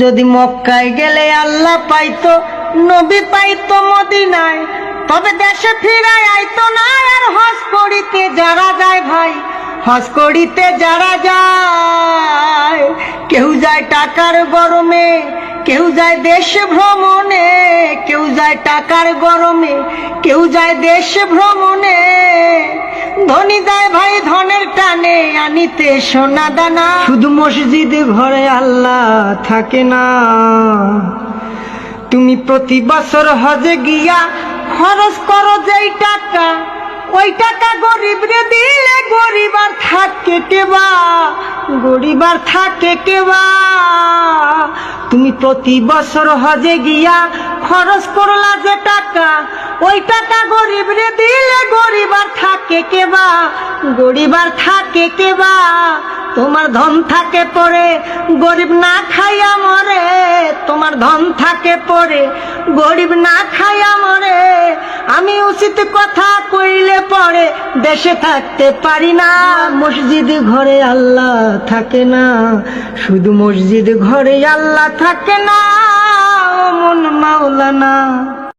যদি মক্কায় গেলে আল্লাহ পাইতো, নবী পাইতো মদিনায়, তবে দেশে ফিরায় আইতো না। আর হজ করিতে যারা যায় ভাই, হজ করিতে যারা যায়, কেউ যায় টাকার গরমে, কেউ যায় দেশ ভ্রমণে, কেউ যায় টাকার গরমে, কেউ যায় দেশ ভ্রমণে। ধনী যায় ভাই ধনের টানে আনিতে সোনা দানা। শুধু মসজিদ ঘরে আল্লাহ থাকে না। তুমি প্রতি বছর হজে গিয়া খরচ করো যেই টাকা, ওই টাকা গরিব রে দিলে গরিব আর থাকে কেবা, গরিব আর থাকে কেবা। তুমি প্রতি বছর হজে গিয়া খরচ করলা যে টাকা, ওই টাকা গরিব রে দিলে গরিব আর থাকে কেবা, গরিব আর থাকে কেবা। তোমার ধন থাকে পরে গরিব না খাইয়া মরে, তোমার ধন থাকে পরে গরিব না খাইয়া মরে। আমি উচিত কথা কইলে পরে দেশে থাকতে পারি না। মসজিদ ঘরে আল্লাহ থাকে না, শুধু মসজিদ ঘরে আল্লাহ থাকে না। ও মন মাওলানা।